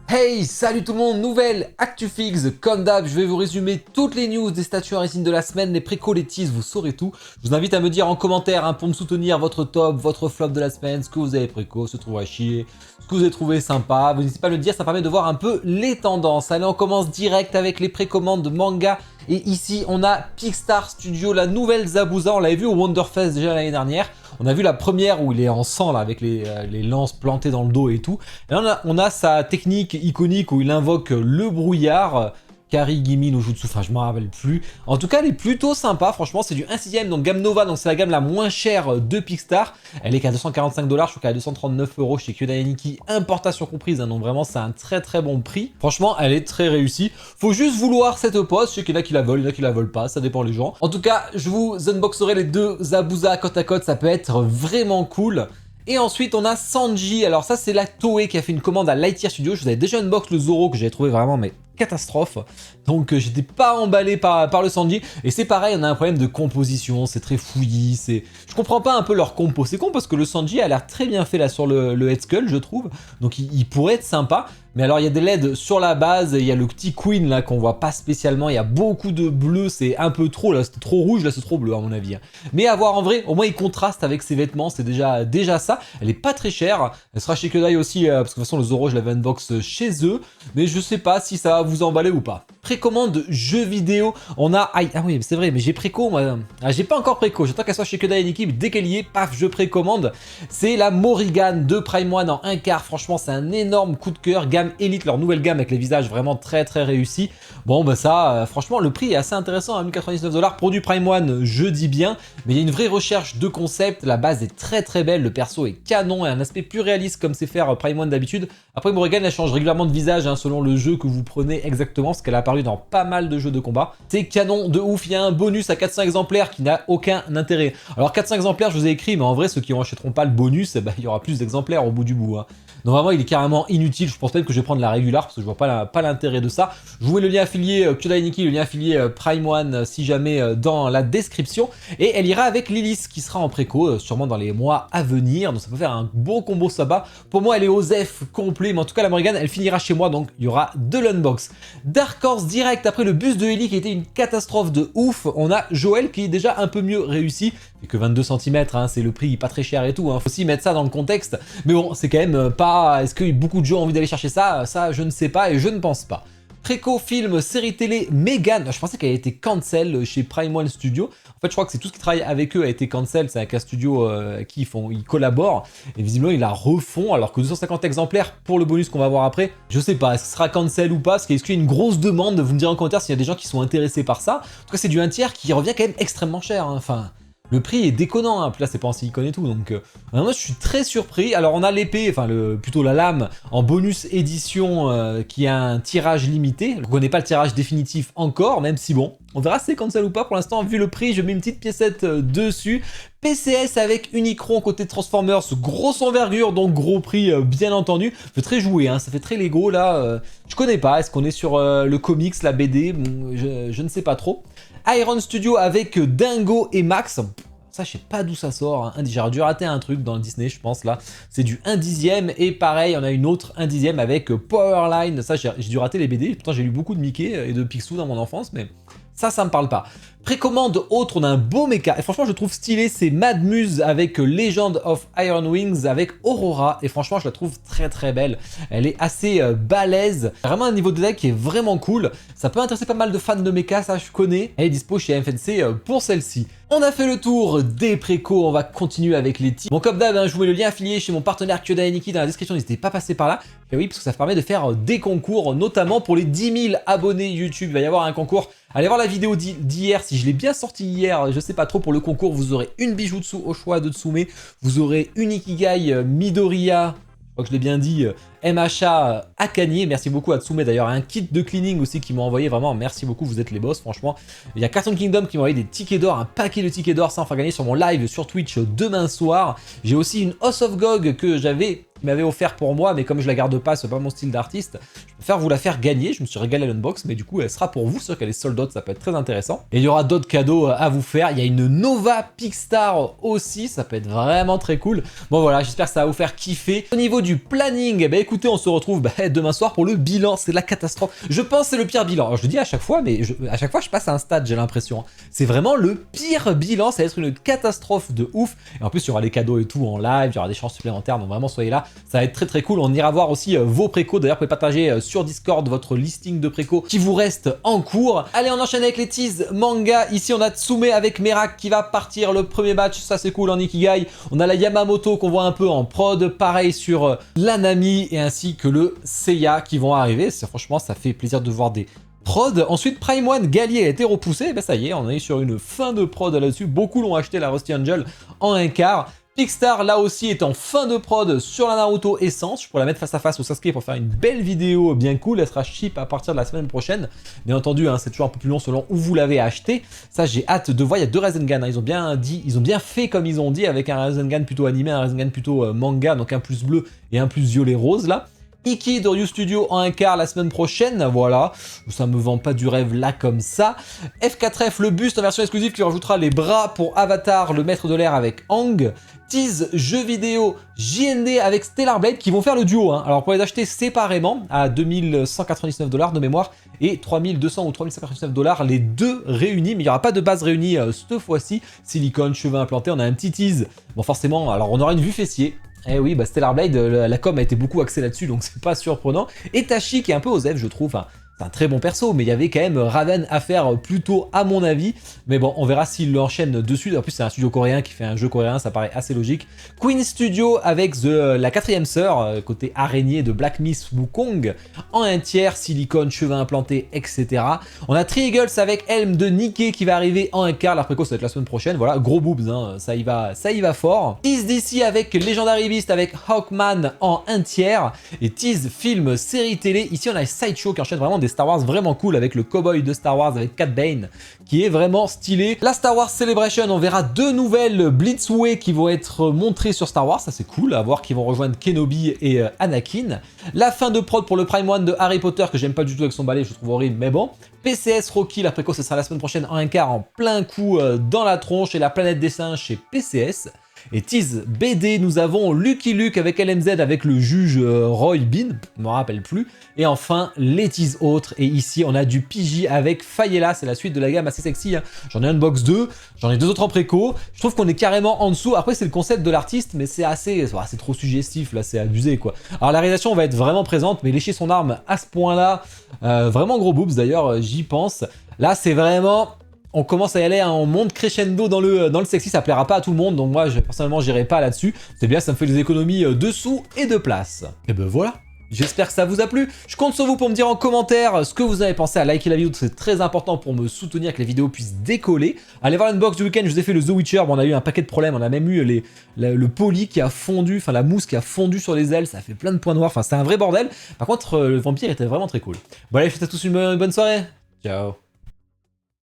Hey, salut tout le monde, nouvelle ActuFix, comme d'hab, je vais vous résumer toutes les news des statues en résine de la semaine, les précos, les teases, vous saurez tout. Je vous invite à me dire en commentaire pour me soutenir votre top, votre flop de la semaine, ce que vous avez préco, ce trouve à chier, ce que vous avez trouvé sympa. Vous n'hésitez pas à le dire, ça permet de voir un peu les tendances. Allez, on commence direct avec les précommandes de manga. Et ici, on a Pixstar Studio, la nouvelle Zabuza. On l'avait vu au Wonderfest déjà l'année dernière. On a vu la première où il est en sang là, avec les lances plantées dans le dos et tout. Et là, on a sa technique iconique où il invoque le brouillard. Karigimi no Jutsu, enfin je m'en rappelle plus. En tout cas, elle est plutôt sympa, franchement, c'est du 1/6, donc gamme Nova, donc c'est la gamme la moins chère de Pixstar. Elle est qu'à 245 $, je crois qu'elle est à 239 € chez Kyodai Nikki, importation comprise, hein, donc vraiment c'est un très bon prix. Franchement, elle est très réussie. Faut juste vouloir cette pose, je sais qu'il y en a qui la veulent, il y en a qui la veulent pas, ça dépend les gens. En tout cas, je vous unboxerai les deux Zabuza côte à côte, ça peut être vraiment cool. Et ensuite, on a Sanji. Alors ça, c'est la Toei qui a fait une commande à Lightyear Studio. Je vous avais déjà unbox le Zoro que j'avais trouvé vraiment mais catastrophe. Donc j'étais pas emballé par le Sanji. Et c'est pareil, on a un problème de composition. C'est très fouillis. Je comprends pas un peu leur compo. C'est con parce que le Sanji a l'air très bien fait là sur le Head Skull, je trouve. Donc il pourrait être sympa. Mais alors il y a des LED sur la base, il y a le petit Queen là qu'on voit pas spécialement, il y a beaucoup de bleu, c'est un peu trop, là c'était trop rouge, là c'est trop bleu à mon avis. Mais à voir en vrai, au moins il contraste avec ses vêtements, c'est déjà ça. Elle est pas très chère, elle sera chez Kyodai aussi, parce que de toute façon le Zoro je l'avais unbox chez eux, mais je sais pas si ça va vous emballer ou pas. Précommande jeux vidéo, on a... Ah oui c'est vrai, mais j'ai préco moi, j'ai pas encore préco, j'attends qu'elle soit chez Kyodai Nikki, mais dès qu'elle y est, paf, je précommande. C'est la Morrigan de Prime One en 1/4, franchement c'est un énorme coup de cœur, gamme Elite, leur nouvelle gamme avec les visages vraiment très réussis. Bon bah ça, franchement le prix est assez intéressant à 1099 $ pour du Prime One, je dis bien, mais il y a une vraie recherche de concept, la base est très belle, le perso est canon et un aspect plus réaliste comme c'est faire Prime One d'habitude. Après Morrigan elle change régulièrement de visage hein, selon le jeu que vous prenez exactement, parce qu'elle a apparu dans pas mal de jeux de combat. C'est canon de ouf, il y a un bonus à 400 exemplaires qui n'a aucun intérêt. Alors 400 exemplaires je vous ai écrit, mais en vrai ceux qui en achèteront pas le bonus, bah, il y aura plus d'exemplaires au bout du bout. Hein. Donc vraiment il est carrément inutile, je pense même que je vais prendre la régulière parce que je vois pas l'intérêt de ça. Je vous mets le lien affilié Kyodai Nikki, le lien affilié Prime One si jamais dans la description. Et elle ira avec Lilith qui sera en préco sûrement dans les mois à venir. Donc ça peut faire un beau combo Saba. Pour moi elle est aux F complet, mais en tout cas la Morrigan elle finira chez moi donc il y aura de l'unbox. Dark Horse direct après le bus de Ellie qui était une catastrophe de ouf. On a Joël qui est déjà un peu mieux réussi. Et que 22 cm, hein, c'est le prix pas très cher et tout. Hein. Faut aussi mettre ça dans le contexte. Mais bon, c'est quand même pas... Est-ce que beaucoup de gens ont envie d'aller chercher ça? Ça, je ne sais pas et je ne pense pas. Préco, film, série télé, Megan. Je pensais qu'elle a été cancel chez Prime One Studio. En fait, je crois que c'est tout ce qui travaille avec eux a été cancel. C'est avec un studio qui ils collaborent. Et visiblement, ils la refont. Alors que 250 exemplaires pour le bonus qu'on va voir après. Je sais pas, est-ce que ce sera cancel ou pas? Est-ce qu'il y a une grosse demande? Vous me direz en commentaire s'il y a des gens qui sont intéressés par ça. En tout cas, c'est du 1/3 qui revient quand même extrêmement cher. Hein. Enfin... Le prix est déconnant, hein. Puis là c'est pas en silicone et tout, donc moi je suis très surpris. Alors on a l'épée, enfin plutôt la lame en bonus édition qui a un tirage limité. On connaît pas le tirage définitif encore, même si bon, on verra si c'est cancel ou pas. Pour l'instant, vu le prix, je mets une petite piécette dessus. PCS avec Unicron côté Transformers, grosse envergure, donc gros prix bien entendu. Ça fait très joué, hein. Ça fait très Lego là. Je connais pas, est-ce qu'on est sur le comics, la BD, je ne sais pas trop. Iron Studio avec Dingo et Max. Ça, je sais pas d'où ça sort. Hein. J'aurais dû rater un truc dans le Disney, je pense, là. C'est du 1/10. Et pareil, on a une autre 1/10 avec Powerline. Ça, j'ai dû rater les BD. Pourtant, j'ai lu beaucoup de Mickey et de Picsou dans mon enfance, mais ça me parle pas. Précommande autre, on a un beau mecha. Et franchement, je le trouve stylé. C'est Mad Muse avec Legend of Iron Wings avec Aurora. Et franchement, je la trouve très belle. Elle est assez balèze. Vraiment un niveau de design qui est vraiment cool. Ça peut intéresser pas mal de fans de mecha, ça je connais. Elle est dispo chez FNC pour celle-ci. On a fait le tour des précos, on va continuer avec les tips. Bon, comme d'hab, hein, je vous mets le lien affilié chez mon partenaire Kyodai Nikki dans la description, n'hésitez pas à passer par là. Et oui, parce que ça permet de faire des concours, notamment pour les 10 000 abonnés YouTube. Il va y avoir un concours. Allez voir la vidéo d'hier, si je l'ai bien sorti hier, je sais pas trop pour le concours, vous aurez une Bijutsu au choix de Tsume, vous aurez une Ikigai Midoriya, je crois que je l'ai bien dit, MHA Akane, merci beaucoup à Tsume d'ailleurs, un kit de cleaning aussi qui m'a envoyé, vraiment merci beaucoup, vous êtes les boss franchement. Il y a Cartoon Kingdom qui m'a envoyé des tickets d'or, un paquet de tickets d'or, ça en fera gagner sur mon live sur Twitch demain soir. J'ai aussi une House of Gog que qui m'avait offert pour moi, mais comme je la garde pas, c'est pas mon style d'artiste, je préfère vous la faire gagner. Je me suis régalé à l'unbox, mais du coup elle sera pour vous, c'est sûr qu'elle est sold out, ça peut être très intéressant. Et il y aura d'autres cadeaux à vous faire, il y a une Nova Pixstar aussi, ça peut être vraiment très cool. Bon voilà, j'espère que ça va vous faire kiffer. Au niveau du planning, bah écoutez, écoutez, on se retrouve demain soir pour le bilan. C'est la catastrophe. Je pense que c'est le pire bilan. Alors, je le dis à chaque fois, mais à chaque fois, je passe à un stade, j'ai l'impression. C'est vraiment le pire bilan. Ça va être une catastrophe de ouf. Et en plus, il y aura des cadeaux et tout en live. Il y aura des chances supplémentaires. Donc, vraiment, soyez là. Ça va être très très cool. On ira voir aussi vos précos. D'ailleurs, vous pouvez partager sur Discord votre listing de précos qui vous reste en cours. Allez, on enchaîne avec les teases manga. Ici, on a Tsume avec Merak qui va partir le premier match. Ça, c'est cool en Ikigai. On a la Yamamoto qu'on voit un peu en prod. Pareil sur l'Anami et ainsi que le Seiya qui vont arriver. Franchement, ça fait plaisir de voir des prod. Ensuite, Prime One Gallier a été repoussé. Ben ça y est, on est sur une fin de prod là-dessus. Beaucoup l'ont acheté la Rusty Angel en un quart. Pickstar, là aussi, est en fin de prod sur la Naruto Essence. Je pourrais la mettre face à face au Sasuke pour faire une belle vidéo bien cool. Elle sera cheap à partir de la semaine prochaine. Bien entendu, hein, c'est toujours un peu plus long selon où vous l'avez acheté. Ça, j'ai hâte de voir. Il y a deux Rasengan. Hein. Ils ont bien dit, ils ont bien fait comme ils ont dit, avec un Rasengan plutôt animé, un Rasengan plutôt manga, donc un plus bleu et un plus violet rose là. Iki de Ryu Studio en un quart la semaine prochaine, voilà, ça me vend pas du rêve là comme ça. F4F, le buste en version exclusive qui rajoutera les bras pour Avatar, le maître de l'air avec Aang. Tease jeux vidéo JND avec Stellar Blade qui vont faire le duo. Hein. Alors pour les acheter séparément à 2199 $ de mémoire et 3200 ou 3199 $ les deux réunis, mais il n'y aura pas de base réunie cette fois-ci. Silicone, cheveux implantés, on a un petit tease. Bon forcément, alors on aura une vue fessier. Eh oui, bah Stellar Blade, la com a été beaucoup axée là-dessus, donc c'est pas surprenant. Et Tachi qui est un peu osef, je trouve. Enfin, c'est un très bon perso, mais il y avait quand même Raven à faire plutôt à mon avis. Mais bon, on verra s'il l'enchaîne dessus. En plus, c'est un studio coréen qui fait un jeu coréen, ça paraît assez logique. Queen Studio avec la quatrième sœur, côté araignée de Black Miss Wukong, en un tiers, silicone, cheveux implantés, etc. On a Tri-Eagles avec Helm de Nikkei qui va arriver en un quart. La préco, ça va être la semaine prochaine. Voilà, gros boobs, hein, ça y va fort. Tease d'ici avec Legendary Beast avec Hawkman en un tiers. Et tease film série télé. Ici, on a Sideshow qui enchaîne vraiment des Star Wars vraiment cool avec le cowboy de Star Wars avec Cat Bane qui est vraiment stylé. La Star Wars Celebration, on verra deux nouvelles Blitzway qui vont être montrées sur Star Wars, ça c'est cool, à voir qui vont rejoindre Kenobi et Anakin. La fin de prod pour le Prime One de Harry Potter que j'aime pas du tout avec son balai, je trouve horrible, mais bon. PCS Rocky, la préco, ce sera la semaine prochaine en un quart en plein coup dans la tronche et la planète des singes chez PCS. Et tease BD, nous avons Lucky Luke avec LMZ avec le juge Roy Bean, je me rappelle plus. Et enfin, les teases autres. Et ici, on a du PJ avec Fayela, c'est la suite de la gamme assez sexy. Hein. J'en ai un box 2, j'en ai deux autres en préco. Je trouve qu'on est carrément en dessous. Après, c'est le concept de l'artiste, mais c'est c'est trop suggestif, là, c'est abusé, quoi. Alors, la réalisation va être vraiment présente, mais lécher son arme à ce point-là, vraiment gros boobs, d'ailleurs, j'y pense. Là, c'est vraiment... On commence à y aller, hein, on monte crescendo dans le sexy, ça plaira pas à tout le monde, donc moi personnellement j'irai pas là-dessus. C'est bien, ça me fait des économies de sous et de place. Et ben voilà. J'espère que ça vous a plu. Je compte sur vous pour me dire en commentaire ce que vous avez pensé, à liker la vidéo, c'est très important pour me soutenir, que les vidéos puissent décoller. Allez voir l'unbox du week-end, je vous ai fait le The Witcher, bon, on a eu un paquet de problèmes, on a même eu le poli qui a fondu, enfin la mousse qui a fondu sur les ailes, ça a fait plein de points noirs, enfin c'est un vrai bordel. Par contre, le vampire était vraiment très cool. Bon allez, je vous souhaite à tous une bonne soirée. Ciao.